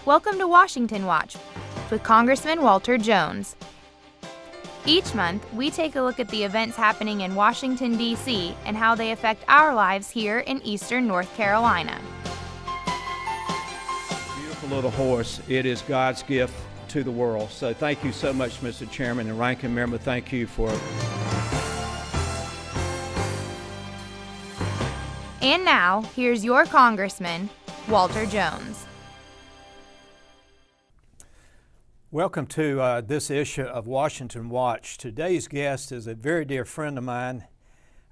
Welcome to Washington Watch with Congressman Walter Jones. Each month, we take a look at the events happening in Washington, D.C. and how they affect our lives here in eastern North Carolina. Beautiful little horse. It is God's gift to the world. So thank you so much, Mr. Chairman and Ranking Member. Thank you for it. And now, here's your Congressman, Walter Jones. Welcome to this issue of Washington Watch. Today's guest is a very dear friend of mine.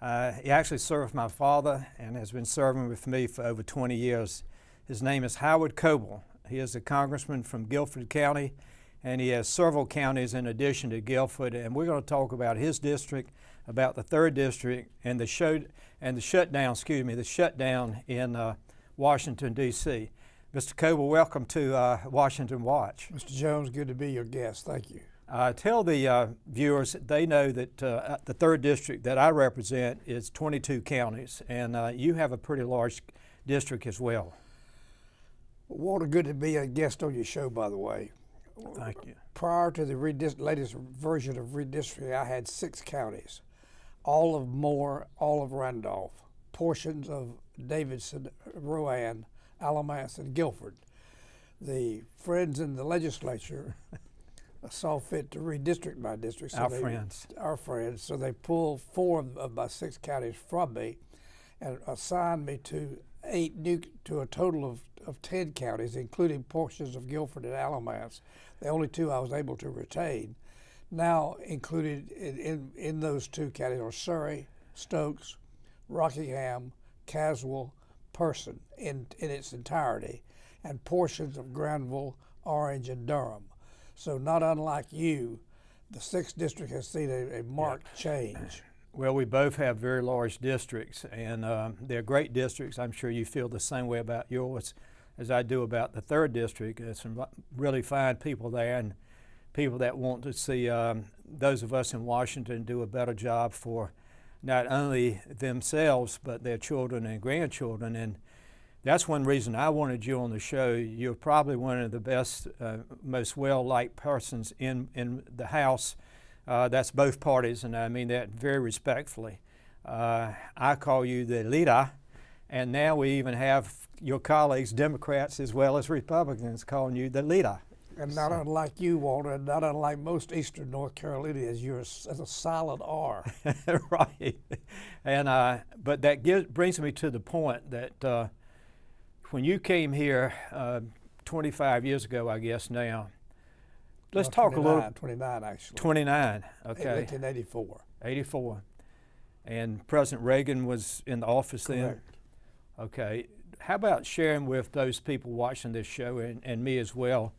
He actually served my father and has been serving with me for over 20 years. His name is Coble. He is a congressman from Guilford County, and he has several counties in addition to Guilford. And we're going to talk about his district, about the 3rd District, and the shutdown in Washington, D.C. Mr. Coble, welcome to Washington Watch. Mr. Jones, good to be your guest. Thank you. Tell the viewers they know that the 3rd District that I represent is 22 counties, and you have a pretty large district as well. Walter, good to be a guest on your show, by the way. Thank you. Prior to the latest version of redistricting, I had 6 counties, all of Moore, all of Randolph, portions of Davidson, Rowan, Alamance, and Guilford. The friends in the legislature saw fit to redistrict my district. So our friends. So they pulled 4 of my 6 counties from me and assigned me to a total of 10 counties, including portions of Guilford and Alamance. The only 2 I was able to retain. Now included in those 2 counties are Surrey, Stokes, Rockingham, Caswell, Person in its entirety, and portions of Granville, Orange, and Durham. So not unlike you, the 6th District has seen a marked change. Well, we both have very large districts, and they're great districts. I'm sure you feel the same way about yours as I do about the 3rd District. There's some really fine people there, and people that want to see those of us in Washington do a better job for not only themselves, but their children and grandchildren. And that's one reason I wanted you on the show. You're probably one of the best, most well-liked persons in the House. That's both parties, and I mean that very respectfully. I call you the leader, and now we even have your colleagues, Democrats as well as Republicans, calling you the leader. And not unlike you, Walter, and not unlike most eastern North Carolinians, you're as a solid R. Right. And but that brings me to the point that when you came here 25 years ago, I guess now, let's talk 29, a little. 29, actually. 29, okay. 1984. 84. And President Reagan was in the office then? Correct. Okay. How about sharing with those people watching this show and me as well?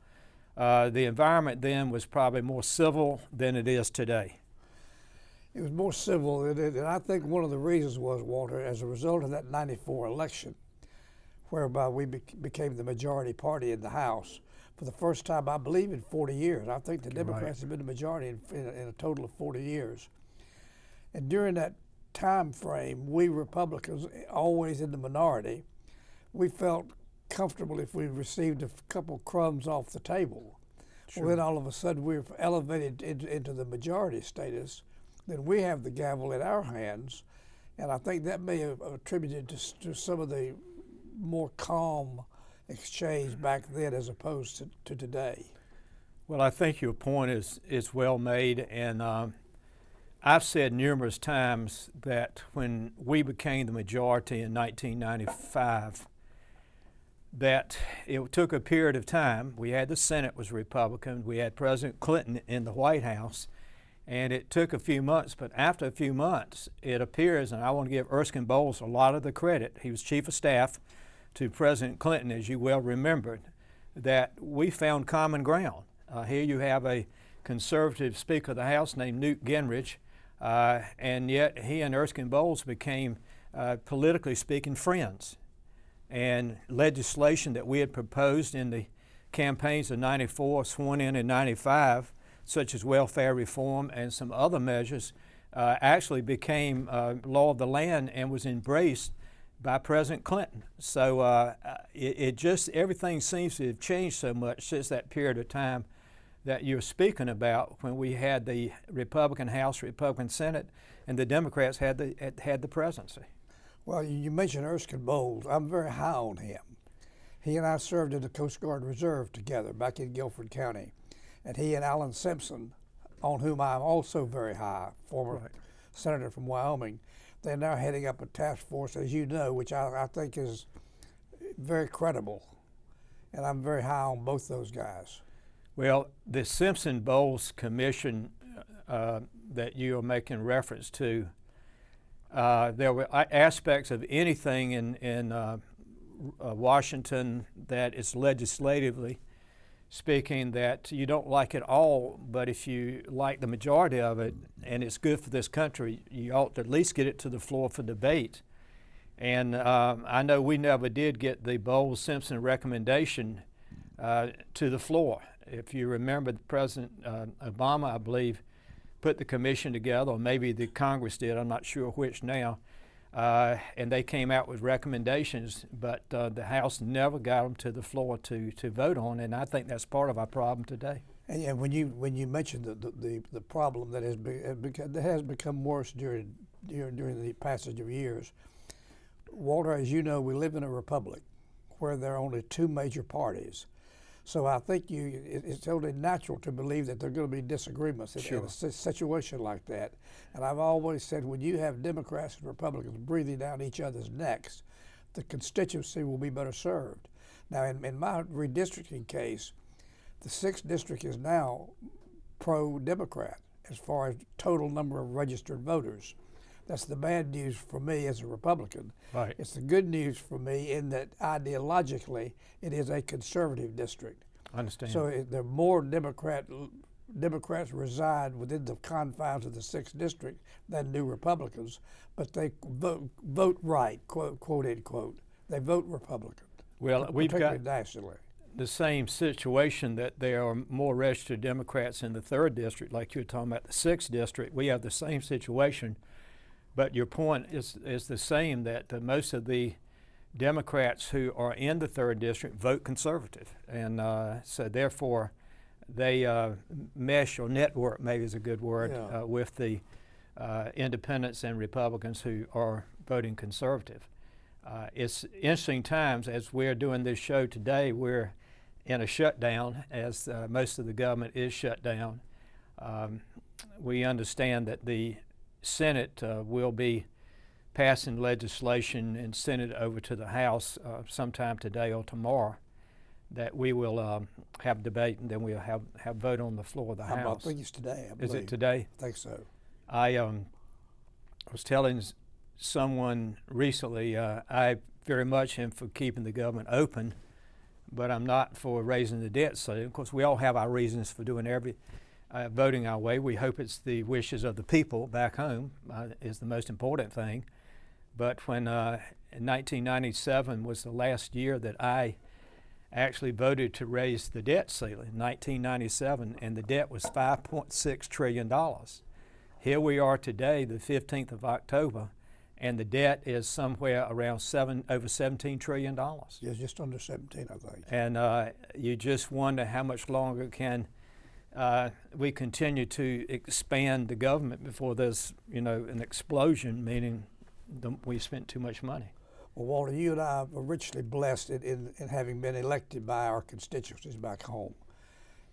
The environment then was probably more civil than it is today. It was more civil, and I think one of the reasons was, Walter, as a result of that 94 election, whereby we became the majority party in the House for the first time, I believe, in 40 years. I think the Democrats have been the majority in a total of 40 years. And during that time frame, we Republicans, always in the minority, we felt comfortable if we received a couple crumbs off the table. Sure. Well, then all of a sudden we're elevated into the majority status. Then we have the gavel in our hands, and I think that may have attributed to some of the more calm exchange back then as opposed to today. Well, I think your point is well made, and I've said numerous times that when we became the majority in 1995, that it took a period of time. We had the Senate was Republican, we had President Clinton in the White House, and it took a few months, but after a few months, it appears, and I want to give Erskine Bowles a lot of the credit, he was Chief of Staff to President Clinton, as you well remembered, that we found common ground. Here you have a conservative Speaker of the House named Newt Gingrich, and yet he and Erskine Bowles became, politically speaking, friends. And legislation that we had proposed in the campaigns of 94, sworn in 95, such as welfare reform and some other measures, actually became law of the land and was embraced by President Clinton. So it just, everything seems to have changed so much since that period of time that you're speaking about, when we had the Republican House, Republican Senate, and the Democrats had the presidency. Well, you mentioned Erskine Bowles. I'm very high on him. He and I served in the Coast Guard Reserve together back in Guilford County. And he and Alan Simpson, on whom I'm also very high, former senator from Wyoming, they're now heading up a task force, as you know, which I think is very credible. And I'm very high on both those guys. Well, the Simpson-Bowles Commission that you are making reference to, there were aspects of anything in Washington that is legislatively speaking that you don't like at all, but if you like the majority of it and it's good for this country, you ought to at least get it to the floor for debate. And I know we never did get the Bowles-Simpson recommendation to the floor. If you remember, President Obama, I believe, put the commission together, or maybe the Congress did, I'm not sure which now, and they came out with recommendations, but the House never got them to the floor to vote on, and I think that's part of our problem today. And when you mentioned the problem that has become worse during the passage of years, Walter, as you know, we live in a republic where there are only two major parties. So I think it's only natural to believe that there are going to be disagreements in a situation like that. And I've always said, when you have Democrats and Republicans breathing down each other's necks, the constituency will be better served. Now, in my redistricting case, the 6th district is now pro-Democrat as far as total number of registered voters. That's the bad news for me as a Republican. Right. It's the good news for me in that ideologically it is a conservative district. I understand. So there are more Democrats reside within the confines of the 6th district than do Republicans, but they vote right, quote unquote. They vote Republican. Well, we've got nationally the same situation, that there are more registered Democrats in the 3rd district, like you were talking about the 6th district. We have the same situation. But your point is the same, that most of the Democrats who are in the 3rd district vote conservative. And so therefore they mesh, or network maybe is a good word, with the independents and Republicans who are voting conservative. It's interesting times. As we're doing this show today, we're in a shutdown, as most of the government is shut down. We understand that the Senate will be passing legislation and send it over to the House sometime today or tomorrow, that we will have debate, and then we'll have vote on the floor of the House. I think it's today, I believe. Is it today? I think so. I was telling someone recently, I very much am for keeping the government open, but I'm not for raising the debt. So of course we all have our reasons for doing voting our way. We hope it's the wishes of the people back home is the most important thing. But when in 1997 was the last year that I actually voted to raise the debt ceiling, 1997, and the debt was $5.6 trillion. Here we are today, the 15th of October, and the debt is somewhere around over $17 trillion. Yeah, just under 17, I think. And you just wonder how much longer can we continue to expand the government before there's, an explosion, meaning we spent too much money. Well, Walter, you and I are richly blessed in having been elected by our constituencies back home.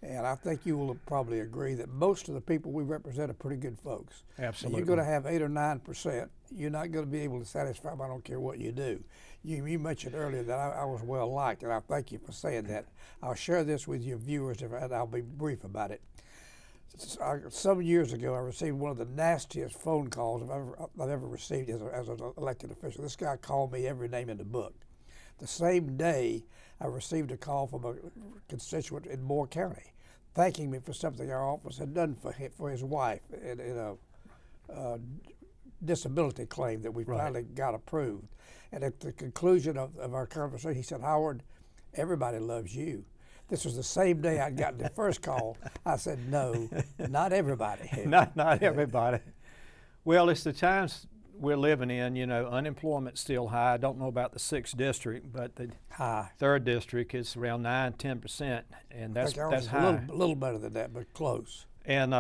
And I think you will probably agree that most of the people we represent are pretty good folks. Absolutely. And you're going to have 8 or 9%. You're not going to be able to satisfy them. I don't care what you do. You mentioned earlier that I was well liked, and I thank you for saying that. I'll share this with your viewers, and I'll be brief about it. Some years ago, I received one of the nastiest phone calls I've ever received as an elected official. This guy called me every name in the book. The same day, I received a call from a constituent in Moore County thanking me for something our office had done for his wife in a disability claim that we finally got approved. And at the conclusion of our conversation, he said, "Howard, everybody loves you." This was the same day I'd gotten the first call. I said, "No, not everybody." not everybody. Well, it's the times we're living in, you know, unemployment's still high. I don't know about the 6th district, but the High. 3rd district is around 9–10%, and I think ours that's is high. a little better than that, but close. And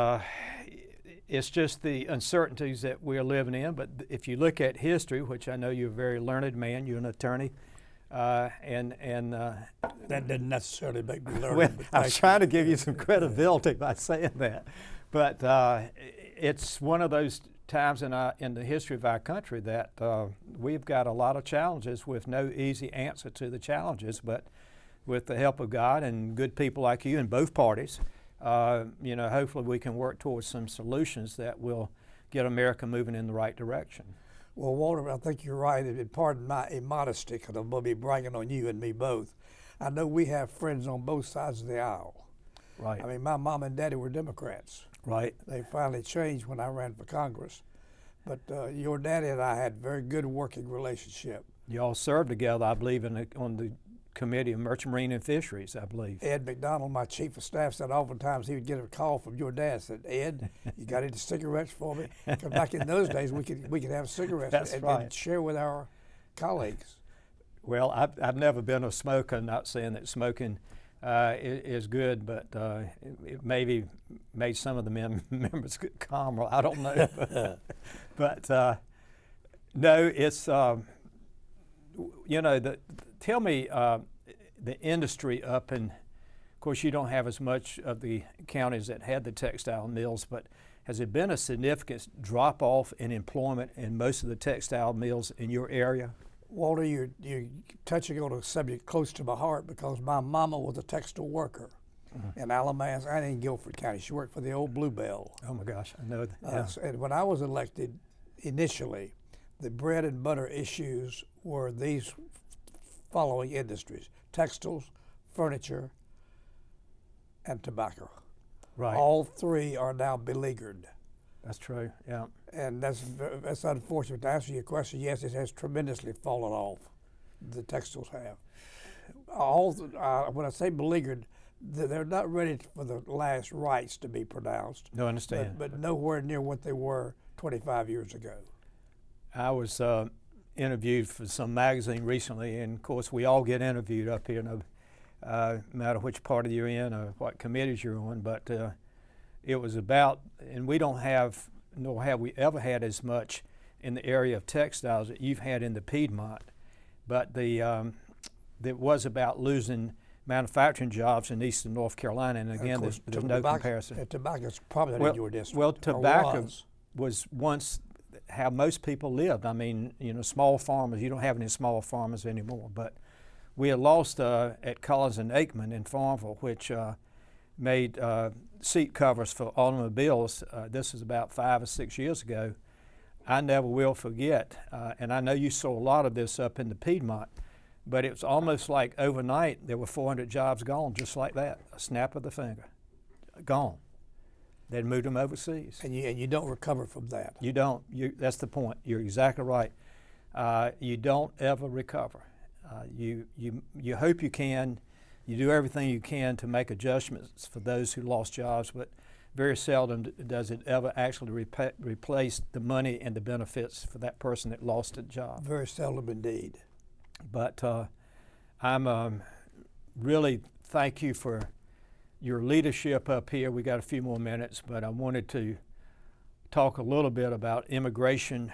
it's just the uncertainties that we're living in. But if you look at history, which I know you're a very learned man, you're an attorney, and That didn't necessarily make me learn. well, but I was thank trying to give you some credibility by saying that, but it's one of those times in the history of our country that we've got a lot of challenges with no easy answer to the challenges, but with the help of God and good people like you in both parties, you know, hopefully we can work towards some solutions that will get America moving in the right direction. Well, Walter, I think you're right, and pardon my immodesty, because I'm going to be bragging on you and me both. I know we have friends on both sides of the aisle. Right. I mean, my mom and daddy were Democrats. Right. They finally changed when I ran for Congress. But your daddy and I had a very good working relationship. You all served together, I believe, on the Committee of Merchant Marine and Fisheries, I believe. Ed McDonald, my chief of staff, said oftentimes he would get a call from your dad, said, Ed, you got any cigarettes for me? Because back in those days, we could have cigarettes and share with our colleagues. Well, I've never been a smoker, not saying that smoking is good, but it maybe made some of the members calmer. I don't know. But no, it's, you know, tell me the industry up in, of course you don't have as much of the counties that had the textile mills, but has there been a significant drop off in employment in most of the textile mills in your area? Walter, you're touching on a subject close to my heart because my mama was a textile worker in Alamance and in Guilford County. She worked for the old Bluebell. Oh my gosh, I know that. And when I was elected initially, the bread and butter issues were these following industries: textiles, furniture, and tobacco. Right. All three are now beleaguered. That's true, yeah. And that's unfortunate. To answer your question, yes, it has tremendously fallen off. The textiles have. When I say beleaguered, they're not ready for the last rites to be pronounced. No, I understand. But nowhere near what they were 25 years ago. I was interviewed for some magazine recently, and of course we all get interviewed up here, no matter which party you're in or what committees you're on, but it was about, and we don't have, nor have we ever had as much in the area of textiles that you've had in the Piedmont, but it was about losing manufacturing jobs in eastern North Carolina, and again, there's no comparison. Tobacco's probably not in your district. Well, tobacco was once how most people lived. I mean, you know, small farmers, you don't have any small farmers anymore, but we had lost at Collins and Aikman in Farmville, which made seat covers for automobiles. This is about 5 or 6 years ago. I never will forget, and I know you saw a lot of this up in the Piedmont, but it was almost like overnight there were 400 jobs gone just like that, a snap of the finger, gone. They'd moved them overseas. And you don't recover from that. You don't. That's the point. You're exactly right. You don't ever recover. You hope you can. You do everything you can to make adjustments for those who lost jobs, but very seldom does it ever actually replace the money and the benefits for that person that lost a job. Very seldom indeed. But I'm really thank you for your leadership up here. We got a few more minutes, but I wanted to talk a little bit about immigration.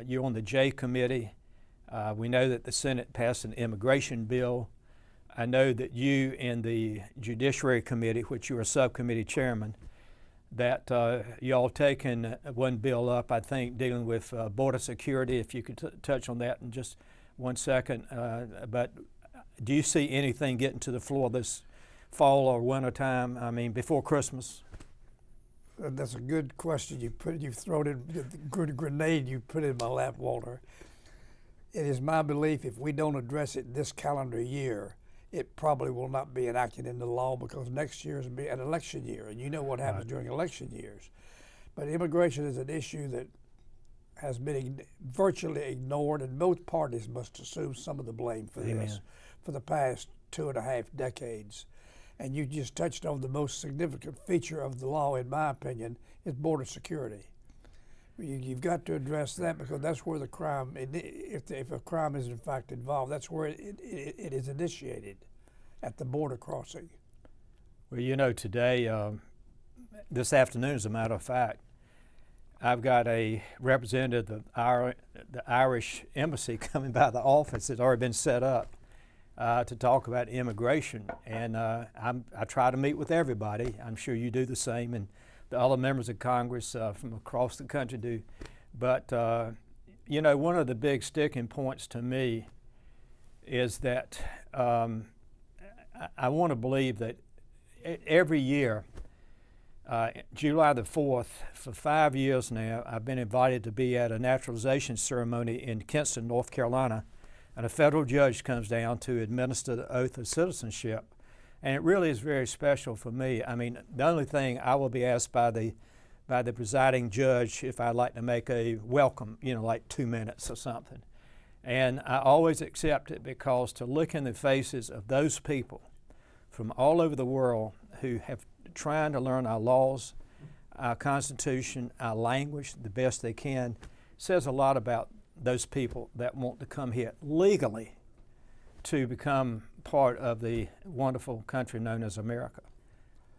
You're on the J Committee. We know that the Senate passed an immigration bill. I know that you and the Judiciary Committee, which you are subcommittee chairman, that y'all taken one bill up, I think, dealing with border security. If you could touch on that in just 1 second. But do you see anything getting to the floor this fall or winter time? I mean, before Christmas? That's a good question. You've thrown in the good grenade you put in my lap, Walter. It is my belief if we don't address it this calendar year, it probably will not be enacted into law because next year is be an election year, and you know what happens during election years. But immigration is an issue that has been virtually ignored, and both parties must assume some of the blame for this for the past 2.5 decades. And you just touched on the most significant feature of the law, in my opinion, is border security. You've got to address that, because that's where the crime, if a crime is in fact involved, that's where it is initiated, at the border crossing. Well, you know, today, this afternoon, as a matter of fact, I've got a representative of the Irish embassy coming by the office. It's already been set up to talk about immigration, and I try to meet with everybody. I'm sure you do the same, and the other members of Congress from across the country do. But you know, one of the big sticking points to me is that I want to believe that every year, July the 4th, for 5 years now, I've been invited to be at a naturalization ceremony in Kinston, North Carolina, and a federal judge comes down to administer the oath of citizenship. And it really is very special for me. I mean, the only thing I will be asked by the presiding judge if I'd like to make a welcome, you know, like 2 minutes or something. And I always accept it, because to look in the faces of those people from all over the world who have trying to learn our laws, our Constitution, our language the best they can, says a lot about those people that want to come here legally to become part of the wonderful country known as America.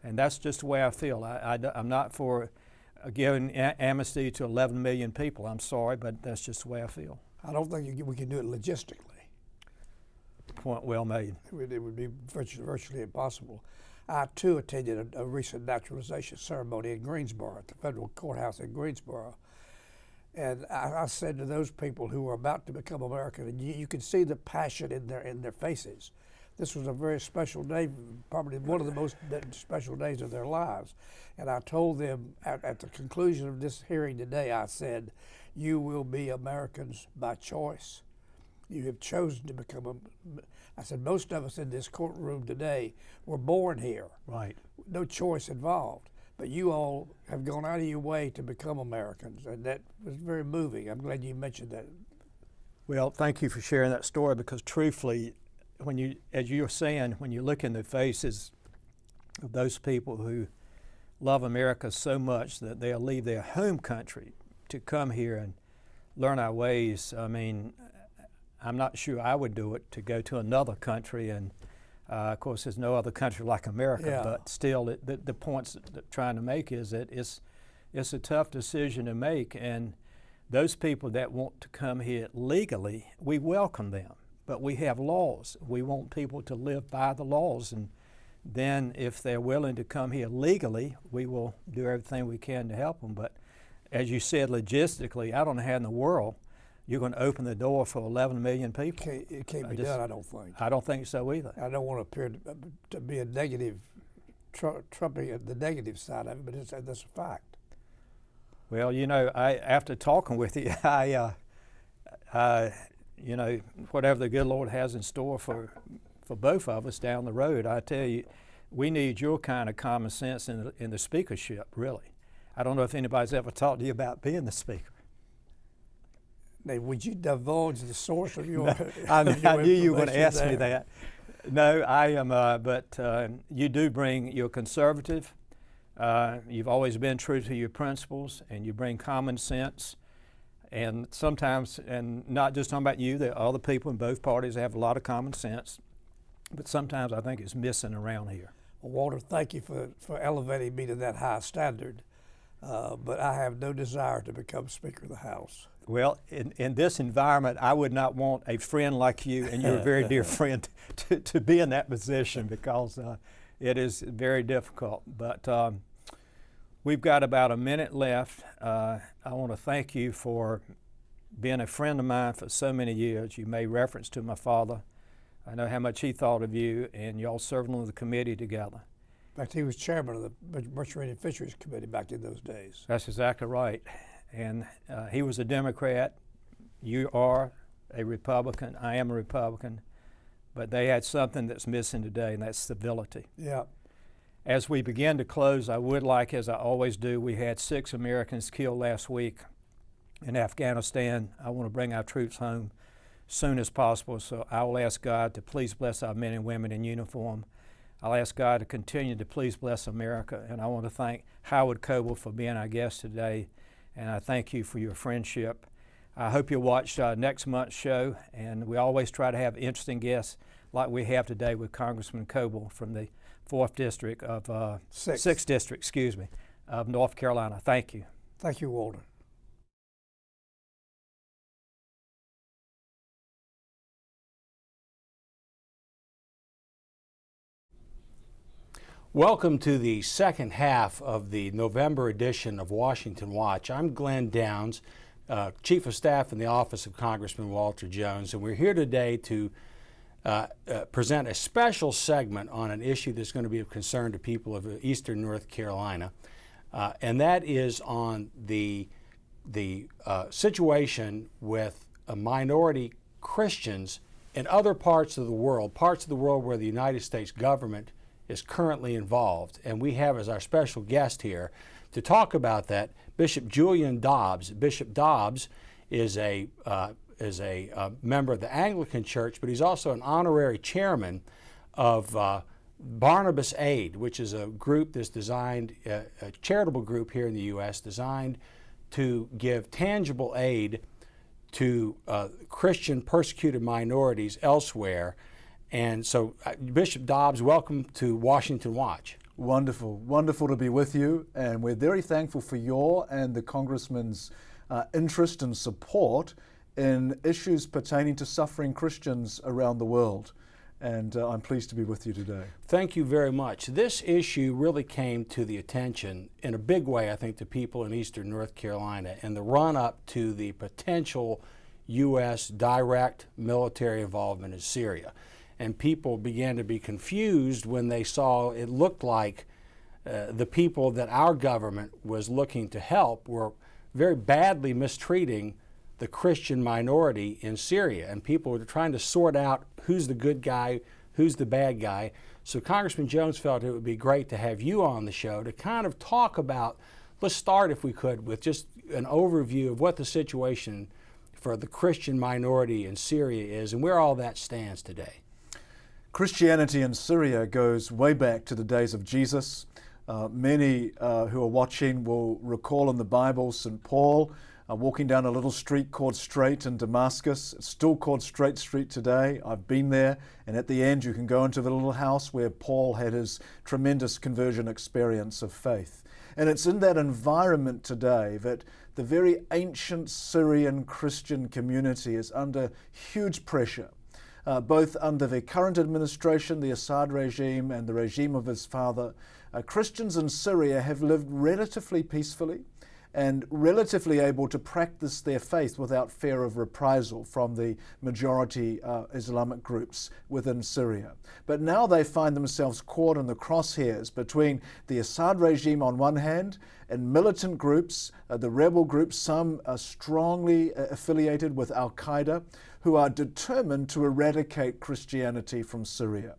And that's just the way I feel. I'm not for giving amnesty to 11 million people. I'm sorry, but that's just the way I feel. I don't think we can do it logistically. Point well made. It would be virtually impossible. I too attended a recent naturalization ceremony in Greensboro, at the federal courthouse in Greensboro. And I said to those people who were about to become American, and you could see the passion in their faces. This was a very special day, probably one of the most special days of their lives. And I told them at the conclusion of this hearing today, I said, you will be Americans by choice. You have chosen to become I said, most of us in this courtroom today were born here. Right. No choice involved. But you all have gone out of your way to become Americans, and that was very moving. I'm glad you mentioned that. Well, thank you for sharing that story, because truthfully, when you, as you were saying, when you look in the faces of those people who love America so much that they'll leave their home country to come here and learn our ways, I mean, I'm not sure I would do it to go to another country, and of course there's no other country like America, yeah. But still the points that I'm trying to make is that it's a tough decision to make, and those people that want to come here legally, we welcome them, but we have laws. We want people to live by the laws, and then if they're willing to come here legally, we will do everything we can to help them. But as you said, logistically, I don't know how in the world you're going to open the door for 11 million people. It can't be done, I don't think. I don't think so either. I don't want to appear to be a negative, trumping the negative side of it, but that's a fact. Well, you know, after talking with you, you know, whatever the good Lord has in store for both of us down the road, I tell you, we need your kind of common sense in the speakership, really. I don't know if anybody's ever talked to you about being the speaker. Now, would you divulge the source of your? No, I knew you were going to ask me that. No, I am, but you do bring, you're conservative. You've always been true to your principles, and you bring common sense. And sometimes, and not just talking about you, there are other people in both parties that have a lot of common sense, but sometimes I think it's missing around here. Well, Walter, thank you for elevating me to that high standard, but I have no desire to become Speaker of the House. Well, in this environment, I would not want a friend like you, and you're a very dear friend, to be in that position, because it is very difficult. But we've got about a minute left. I want to thank you for being a friend of mine for so many years. You made reference to my father. I know how much he thought of you, and y'all served on the committee together. In fact, he was chairman of the Mediterranean Fisheries Committee back in those days. That's exactly right. And he was a Democrat. You are a Republican. I am a Republican. But they had something that's missing today, and that's civility. Yeah. As we begin to close, I would like, as I always do, we had 6 Americans killed last week in Afghanistan. I want to bring our troops home as soon as possible, so I will ask God to please bless our men and women in uniform. I'll ask God to continue to please bless America, and I want to thank Howard Coble for being our guest today. and I thank you for your friendship. I hope you'll watch next month's show, and we always try to have interesting guests like we have today with Congressman Coble from the 4th District of, 6th District, excuse me, of North Carolina. Thank you. Thank you, Walter. Welcome to the second half of the November edition of Washington Watch. I'm Glen Downs, Chief of Staff in the Office of Congressman Walter Jones, and we're here today to present a special segment on an issue that's going to be of concern to people of eastern North Carolina, and that is on the situation with minority Christians in other parts of the world where the United States government is currently involved. And we have as our special guest here to talk about that Bishop Julian Dobbs. Bishop Dobbs is a member of the Anglican Church, but he's also an honorary chairman of Barnabas Aid, which is a group that's designed, a charitable group here in the U.S. designed to give tangible aid to Christian persecuted minorities elsewhere. And so, Bishop Dobbs, welcome to Washington Watch. Wonderful, wonderful to be with you, and we're very thankful for your and the Congressman's interest and support in issues pertaining to suffering Christians around the world. And I'm pleased to be with you today. Thank you very much. This issue really came to the attention in a big way, I think, to people in eastern North Carolina in the run-up to the potential U.S. direct military involvement in Syria. And people began to be confused when they saw it looked like the people that our government was looking to help were very badly mistreating the Christian minority in Syria. And people were trying to sort out who's the good guy, who's the bad guy. So Congressman Jones felt it would be great to have you on the show to kind of talk about, let's start, if we could, with just an overview of what the situation for the Christian minority in Syria is and where all that stands today. Christianity in Syria goes way back to the days of Jesus. Many who are watching will recall in the Bible St. Paul walking down a little street called Straight in Damascus. It's still called Straight Street today. I've been there, and at the end you can go into the little house where Paul had his tremendous conversion experience of faith. And it's in that environment today that the very ancient Syrian Christian community is under huge pressure. Both under the current administration, the Assad regime, and the regime of his father, Christians in Syria have lived relatively peacefully and relatively able to practice their faith without fear of reprisal from the majority Islamic groups within Syria. But now they find themselves caught in the crosshairs between the Assad regime on one hand and militant groups, the rebel groups, some are strongly affiliated with Al-Qaeda, who are determined to eradicate Christianity from Syria.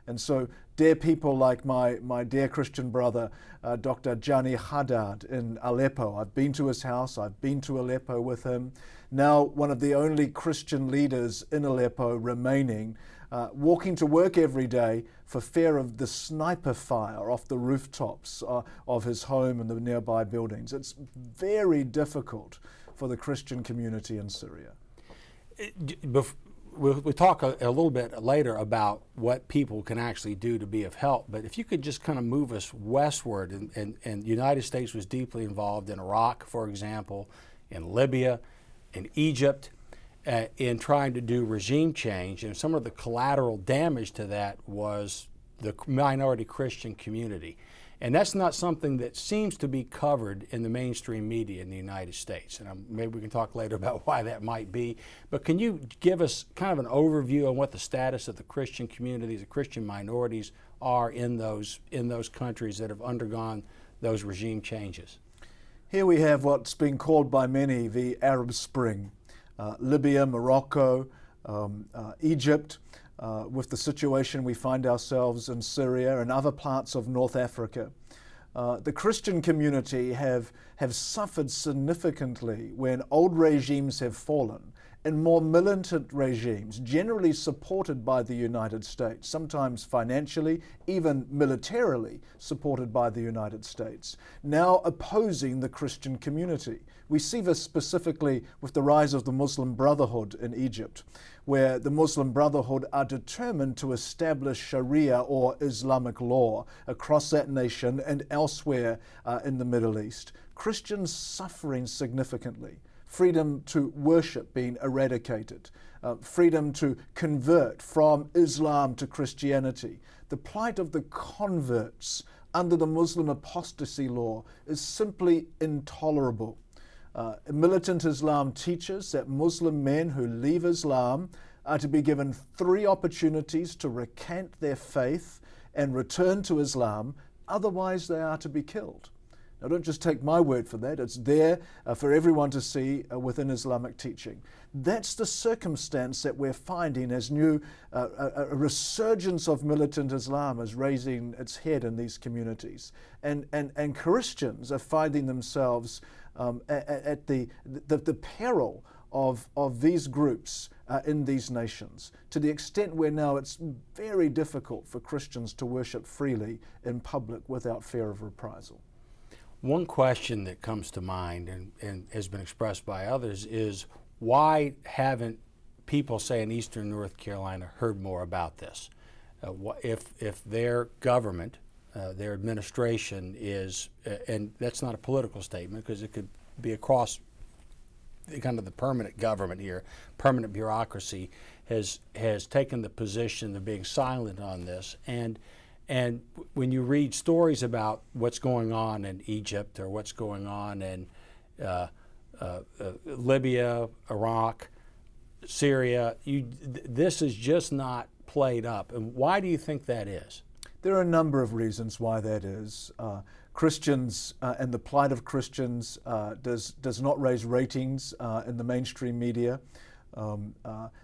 And so, dear people like my dear Christian brother, Dr. Jani Haddad in Aleppo, I've been to his house, I've been to Aleppo with him, now one of the only Christian leaders in Aleppo remaining, walking to work every day for fear of the sniper fire off the rooftops of his home and the nearby buildings. It's very difficult for the Christian community in Syria. We'll talk a little bit later about what people can actually do to be of help, but if you could just kind of move us westward, and the United States was deeply involved in Iraq, for example, in Libya, in Egypt, in trying to do regime change, and some of the collateral damage to that was the minority Christian community. And that's not something that seems to be covered in the mainstream media in the United States. And maybe we can talk later about why that might be. But can you give us kind of an overview on what the status of the Christian communities, the Christian minorities are in those countries that have undergone those regime changes? Here we have what's been called by many the Arab Spring. Libya, Morocco, Egypt, with the situation we find ourselves in Syria and other parts of North Africa. The Christian community have suffered significantly when old regimes have fallen and more militant regimes, generally supported by the United States, sometimes financially, even militarily supported by the United States, now opposing the Christian community. We see this specifically with the rise of the Muslim Brotherhood in Egypt, where the Muslim Brotherhood are determined to establish Sharia or Islamic law across that nation and elsewhere in the Middle East. Christians suffering significantly, freedom to worship being eradicated, freedom to convert from Islam to Christianity. The plight of the converts under the Muslim apostasy law is simply intolerable. Militant Islam teaches that Muslim men who leave Islam are to be given 3 opportunities to recant their faith and return to Islam, otherwise they are to be killed. Now, don't just take my word for that. It's there for everyone to see within Islamic teaching. That's the circumstance that we're finding as a resurgence of militant Islam is raising its head in these communities. And Christians are finding themselves at the peril of these groups in these nations, to the extent where now it's very difficult for Christians to worship freely in public without fear of reprisal. One question that comes to mind and has been expressed by others is, why haven't people, say in eastern North Carolina, heard more about this? If their government, their administration is, and that's not a political statement because it could be across kind of the permanent government here, permanent bureaucracy has taken the position of being silent on this. And when you read stories about what's going on in Egypt or what's going on in Libya, Iraq, Syria, this is just not played up. And why do you think that is? There are a number of reasons why that is. Christians and the plight of Christians does not raise ratings in the mainstream media.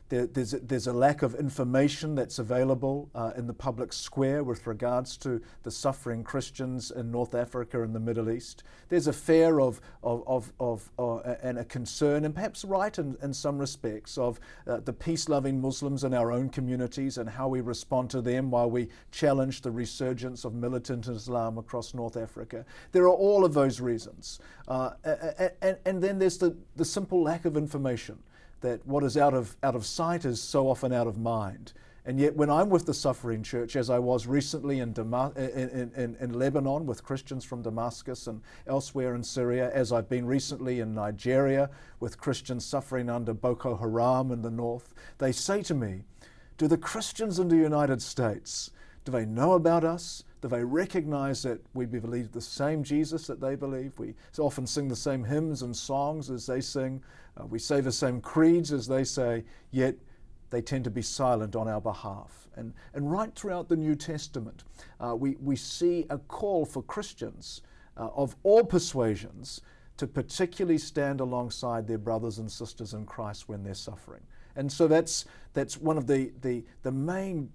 There's a lack of information that's available in the public square with regards to the suffering Christians in North Africa and the Middle East. There's a fear of and a concern, and perhaps right in some respects, of the peace-loving Muslims in our own communities and how we respond to them while we challenge the resurgence of militant Islam across North Africa. There are all of those reasons. And then there's the simple lack of information, that what is out of sight is so often out of mind. And yet when I'm with the suffering church, as I was recently in Lebanon with Christians from Damascus and elsewhere in Syria, as I've been recently in Nigeria with Christians suffering under Boko Haram in the north, they say to me, do the Christians in the United States, do they know about us? Do they recognize that we believe the same Jesus that they believe? We often sing the same hymns and songs as they sing. We say the same creeds as they say, yet they tend to be silent on our behalf. And right throughout the New Testament, we see a call for Christians of all persuasions to particularly stand alongside their brothers and sisters in Christ when they're suffering. And so that's one of the main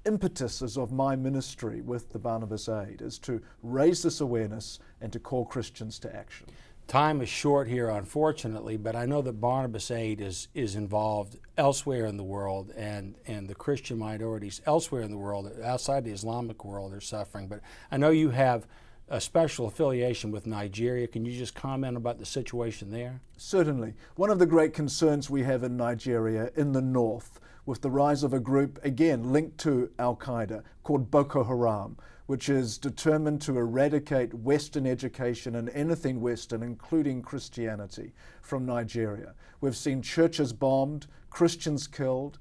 impetuses of my ministry with the Barnabas Aid, is to raise this awareness and to call Christians to action. Time is short here, unfortunately, but I know that Barnabas Aid is involved elsewhere in the world, and the Christian minorities elsewhere in the world, outside the Islamic world, are suffering. But I know you have a special affiliation with Nigeria. Can you just comment about the situation there? Certainly. One of the great concerns we have in Nigeria, in the north, with the rise of a group, again, linked to Al-Qaeda, called Boko Haram, which is determined to eradicate Western education and anything Western, including Christianity, from Nigeria. We've seen churches bombed, Christians killed,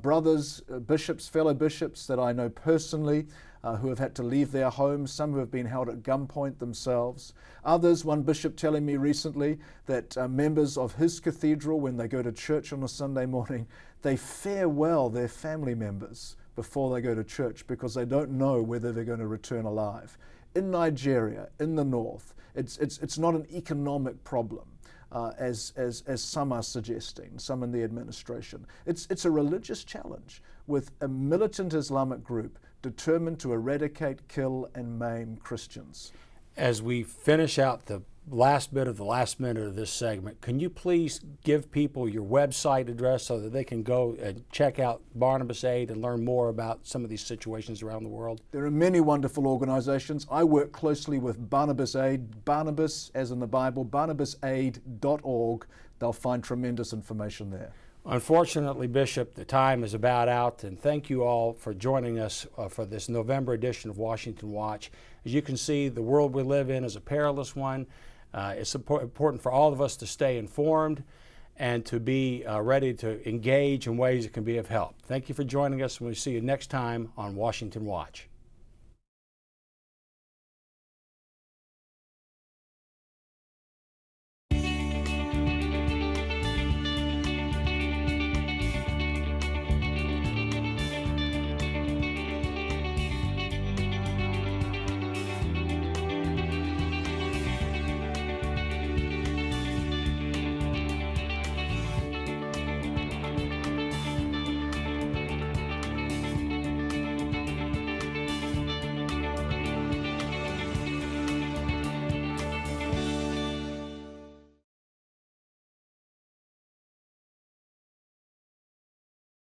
brothers, bishops, fellow bishops that I know personally, who have had to leave their homes, some who have been held at gunpoint themselves. Others, one bishop telling me recently that members of his cathedral, when they go to church on a Sunday morning, they farewell their family members before they go to church because they don't know whether they're going to return alive. In Nigeria, in the north, it's not an economic problem, as some are suggesting, some in the administration. It's a religious challenge with a militant Islamic group determined to eradicate, kill, and maim Christians. As we finish out last bit of the last minute of this segment, can you please give people your website address so that they can go and check out Barnabas Aid and learn more about some of these situations around the world? There are many wonderful organizations. I work closely with Barnabas Aid, Barnabas as in the Bible, barnabasaid.org. They'll find tremendous information there. Unfortunately, Bishop, the time is about out, and thank you all for joining us for this November edition of Washington Watch. As you can see, the world we live in is a perilous one. It's important for all of us to stay informed and to be ready to engage in ways that can be of help. Thank you for joining us, and we'll see you next time on Washington Watch.